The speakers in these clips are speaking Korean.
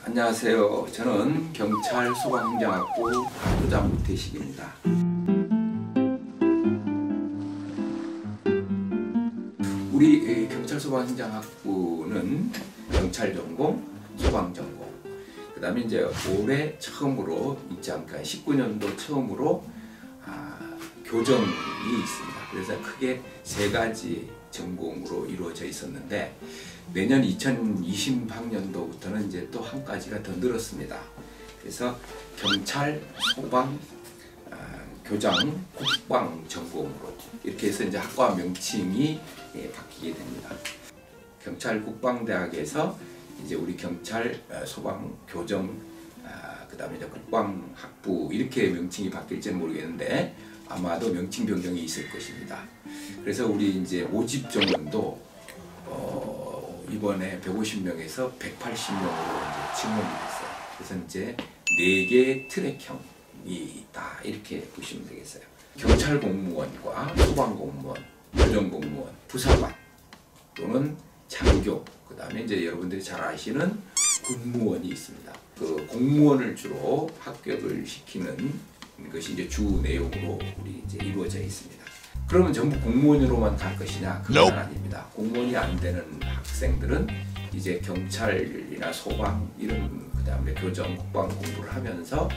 안녕하세요. 저는 경찰 소방행정학부 학부장 우태식입니다. 우리 경찰 소방행정학부는 경찰 전공, 소방 전공, 그 다음에 이제 올해 처음으로 19년도 처음으로 교정이 있습니다. 그래서 크게 세 가지 전공으로 이루어져 있었는데 내년 2020학년도부터는 이제 또 한 가지가 더 늘었습니다. 그래서 경찰, 소방, 교장, 국방 전공으로 이렇게 해서 이제 학과 명칭이 바뀌게 됩니다. 경찰 국방대학에서 이제 우리 경찰, 소방, 교정, 그 다음에 이제 국방학부 이렇게 명칭이 바뀔지는 모르겠는데 아마도 명칭 변경이 있을 것입니다. 그래서 우리 이제 모집 정원도 이번에 150명에서 180명으로 이제 증원이 됐어요. 그래서 이제 4개 트랙형이 있다 이렇게 보시면 되겠어요. 경찰 공무원과 소방 공무원, 교정 공무원, 부사관 또는 장교, 그 다음에 이제 여러분들이 잘 아시는 군무원이 있습니다. 그 공무원을 주로 합격을 시키는 것이 이제 주 내용으로 우리 이제 이루어져 있습니다. 그러면 전부 공무원으로만 갈 것이냐? 그건 아닙니다. 공무원이 안 되는 학생들은 이제 경찰이나 소방 이런 그다음에 교정, 국방 공부를 하면서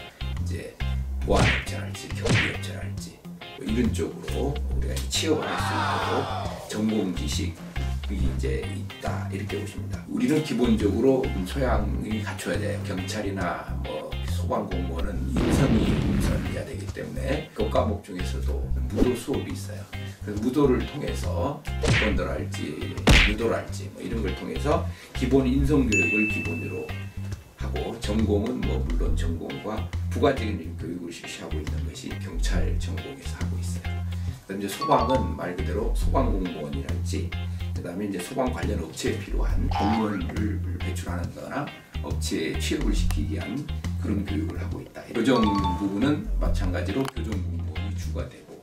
이제 보안업체랄지 경비업체랄지 뭐 이런 쪽으로 우리가 취업을 할 수 있도록 전공 지식이 이제 있다 이렇게 보십니다. 우리는 기본적으로 소양이 갖춰야 돼요. 경찰이나 뭐 소방 공무원은 인성이 우선해야 되기 때문에 그 과목 중에서도 무도 수업이 있어요. 그래서 무도를 통해서 태권도랄지 유도랄지 뭐 이런 걸 통해서 기본 인성 교육을 기본으로 하고 전공은 뭐 물론 전공과 부가적인 교육을 실시하고 있는 것이 경찰 전공에서 하고 있어요. 그다음에 이제 소방은 말 그대로 소방 공무원이랄지 그다음에 이제 소방 관련 업체에 필요한 공무원을 배출하는 거나 업체에 취업을 시키기 위한 그런 교육을 하고 있다. 교정 부분은 마찬가지로 교정 공무원이 주가 되고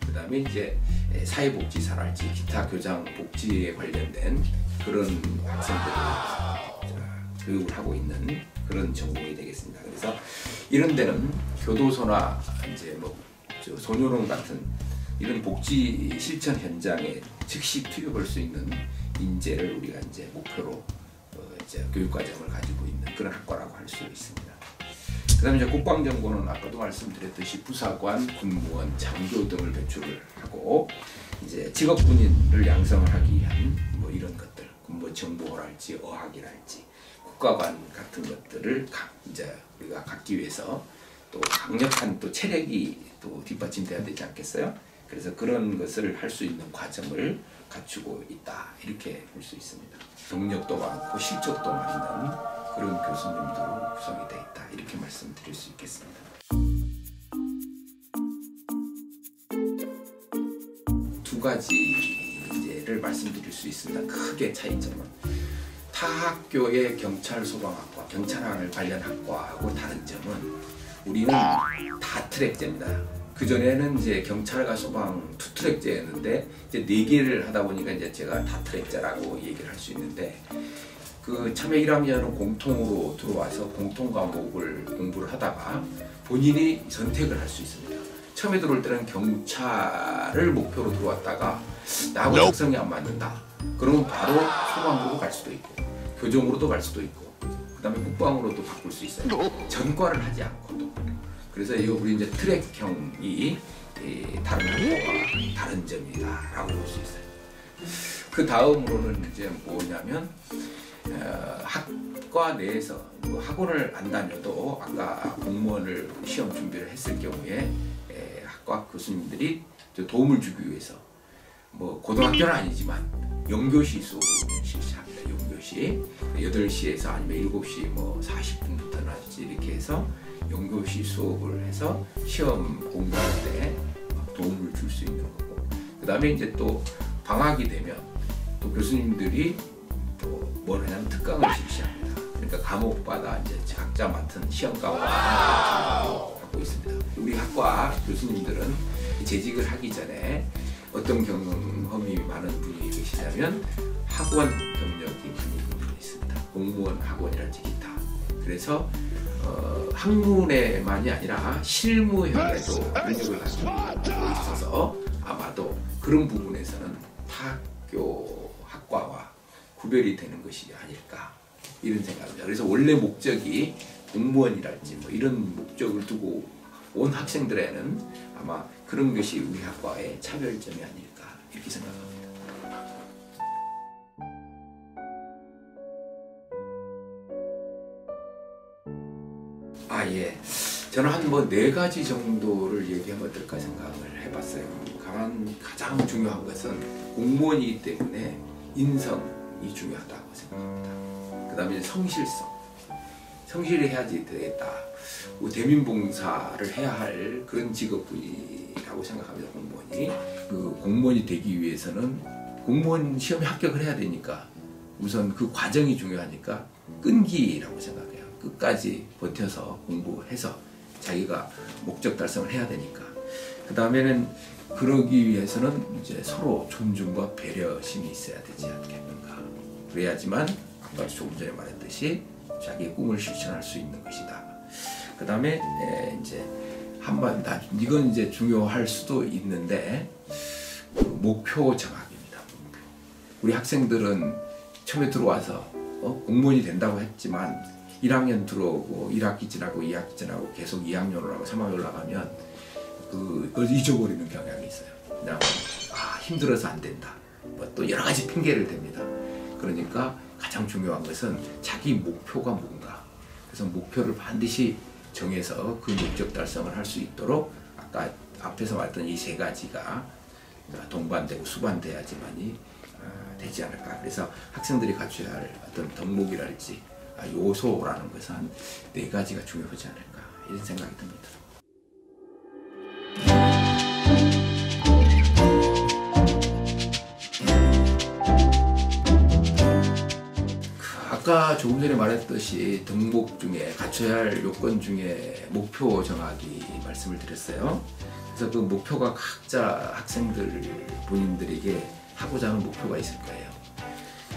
그 다음에 이제 사회복지사랄지 기타 교장 복지에 관련된 그런 학생들을 교육을 하고 있는 그런 전공이 되겠습니다. 그래서 이런 데는 교도소나 이제 뭐 소녀농 같은 이런 복지 실천 현장에 즉시 투입할 수 있는 인재를 우리가 이제 목표로 이제 교육과정을 가지고 있는 그런 학과라고 할 수 있습니다. 그다음에 이제 국방전공은 아까도 말씀드렸듯이 부사관, 군무원, 장교 등을 배출을 하고 이제 직업군인을 양성을 하기 위한 뭐 이런 것들, 뭐 정보랄지 어학이랄지 국가관 같은 것들을 이제 우리가 갖기 위해서 또 강력한 또 체력이 또 뒷받침돼야 되지 않겠어요? 그래서 그런 것을 할 수 있는 과정을 갖추고 있다 이렇게 볼 수 있습니다. 경력도 많고 실적도 많은 그런 교수님들로 구성이 되어 있다 이렇게 말씀드릴 수 있겠습니다. 두 가지를 말씀드릴 수 있습니다. 크게 차이점은 타 학교의 경찰 소방학과, 경찰학을 관련 학과하고 다른 점은 우리는 다 트랙제입니다. 그전에는 이제 경찰과 소방 투트랙제였는데 이제 4개를 하다 보니까 이제 제가 다트랙제라고 얘기를 할 수 있는데 그 참여 1학년은 공통으로 들어와서 공통 과목을 공부를 하다가 본인이 선택을 할 수 있습니다. 처음에 들어올 때는 경찰을 목표로 들어왔다가 나하고 적성이 안 맞는다. 그러면 바로 소방으로 갈 수도 있고 교정으로도 갈 수도 있고 그 다음에 국방으로도 바꿀 수 있어요. 전과를 하지 않고도. 그래서 이거 우리 이제 트랙형이 다른 학과와 다른 점이다라고 볼 수 있어요. 그 다음으로는 이제 뭐냐면 학과 내에서 학원을 안 다녀도 아까 공무원을 시험 준비를 했을 경우에 학과 교수님들이 도움을 주기 위해서 뭐 고등학교는 아니지만 영교시 수업을 실시합니다. 영교시 8시에서 아니면 7시 뭐 40분부터라든지 이렇게 해서 영교시 수업을 해서 시험 공부할 때 도움을 줄 수 있는 거고 그 다음에 이제 또 방학이 되면 또 교수님들이 또 뭘 하냐면 특강을 실시합니다. 그러니까 과목마다 이제 각자 맡은 시험과와 하고 있습니다. 우리 학과 교수님들은 재직을 하기 전에 어떤 경험이 많은 분이 계시냐면 학원 경력이 많이 있습니다. 공무원 학원이랄지 기타 그래서 학문에만이 아니라 실무형에도 능력을 가지고 있어서 아마도 그런 부분에서는 타학교 학과와 구별이 되는 것이 아닐까 이런 생각입니다. 그래서 원래 목적이 공무원이랄지 뭐 이런 목적을 두고 온 학생들에는 아마 그런 것이 우리 학과의 차별점이 아닐까 이렇게 생각합니다. 예. 저는 한 뭐 4가지 정도를 얘기하면 어떨까 생각을 해봤어요. 가장 중요한 것은 공무원이기 때문에 인성이 중요하다고 생각합니다. 그 다음에 성실성. 성실히 해야지 되겠다. 대민봉사를 해야 할 그런 직업이라고 생각합니다. 공무원이. 그 공무원이 되기 위해서는 공무원 시험에 합격을 해야 되니까 우선 그 과정이 중요하니까 끈기라고 생각해요. 끝까지 버텨서 공부해서 자기가 목적 달성을 해야 되니까. 그 다음에는 그러기 위해서는 이제 서로 존중과 배려심이 있어야 되지 않겠는가. 그래야지만 아까 조금 전에 말했듯이 자기의 꿈을 실천할 수 있는 것이다. 그 다음에 이제 이건 이제 중요할 수도 있는데 목표 정학입니다. 우리 학생들은 처음에 들어와서 공무원이 된다고 했지만 1학년 들어오고 1학기 지나고 2학기 지나고 계속 2학년 올라가고 3학년 올라가면 그걸 잊어버리는 경향이 있어요. 그냥 힘들어서 안 된다. 뭐 또 여러 가지 핑계를 댑니다. 그러니까 가장 중요한 것은 자기 목표가 뭔가. 그래서 목표를 반드시 정해서 그 목적 달성을 할 수 있도록 아까 앞에서 말했던 이 3가지가 동반되고 수반돼야지만이 되지 않을까. 그래서 학생들이 갖춰야 할 어떤 덕목이랄지 요소라는 것은 한 4가지가 중요하지 않을까 이런 생각이 듭니다. 아까 조금 전에 말했듯이 덕목 중에 갖춰야 할 요건 중에 목표 정하기 말씀을 드렸어요. 그래서 그 목표가 각자 학생들 본인들에게 하고자 하는 목표가 있을 거예요.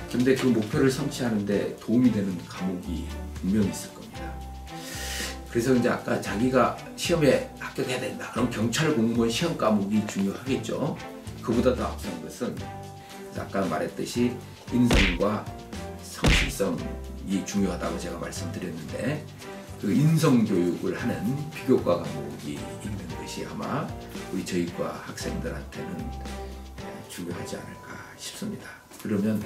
근데 그 목표를 성취하는데 도움이 되는 과목이 분명히 있을 겁니다. 그래서 이제 아까 자기가 시험에 합격해야 된다. 그럼 경찰 공무원 시험 과목이 중요하겠죠. 그보다 더 앞선 것은 아까 말했듯이 인성과 성실성이 중요하다고 제가 말씀드렸는데 그 인성교육을 하는 비교과 과목이 있는 것이 아마 우리 저희과 학생들한테는 중요하지 않을까 싶습니다. 그러면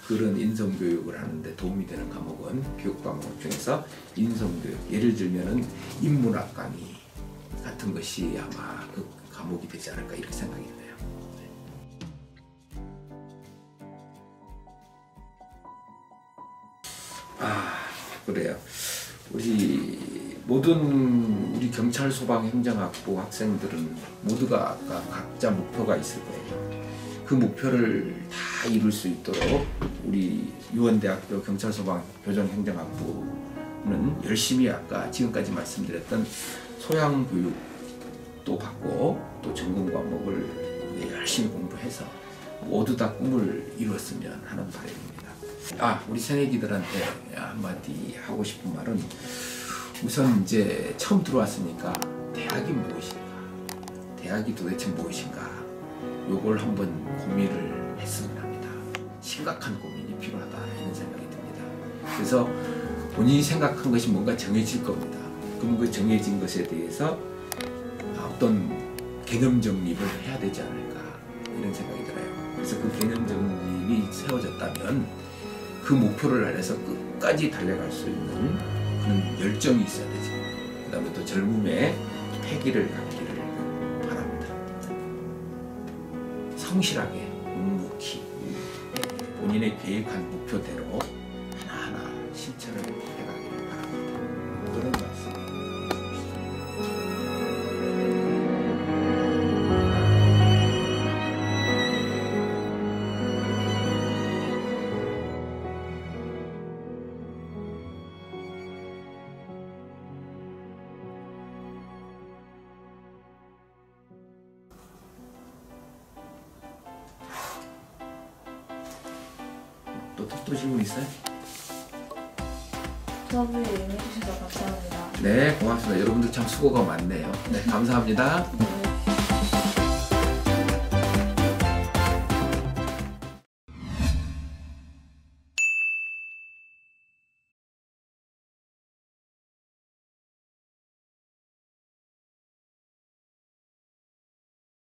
그런 인성교육을 하는데 도움이 되는 과목은 비교과 과목 중에서 인성교육, 예를 들면은 인문학 강의 같은 것이 아마 그 과목이 되지 않을까 이렇게 생각이 드네요. 그래요. 우리 경찰 소방 행정학부 학생들은 모두가 아까 각자 목표가 있을 거예요. 그 목표를 다 이룰 수 있도록 우리 유원대학교 경찰소방교정행정학부는 열심히 아까 지금까지 말씀드렸던 소양교육도 받고 또 전공 과목을 열심히 공부해서 모두 다 꿈을 이루었으면 하는 바람입니다. 우리 새내기들한테 한마디 하고 싶은 말은 우선 이제 처음 들어왔으니까 대학이 무엇인가, 대학이 도대체 무엇인가 요걸 한번 고민을 했으면 합니다. 심각한 고민이 필요하다 이런 생각이 듭니다. 그래서 본인이 생각한 것이 뭔가 정해질 겁니다. 그럼 그 정해진 것에 대해서 어떤 개념 정립을 해야 되지 않을까 이런 생각이 들어요. 그래서 그 개념 정립이 세워졌다면 그 목표를 향해서 끝까지 달려갈 수 있는 그런 열정이 있어야 되죠. 그 다음에 또 젊음의 패기를 갖기를 바랍니다. 성실하게 묵묵히 본인의 계획한 목표대로 하나하나 실천을 해가기를 바랍니다. 그런 말씀. 또 질문 있어요? 인터뷰에 응해주셔서 감사합니다. 네, 고맙습니다. 여러분들 참 수고가 많네요. 네, 감사합니다.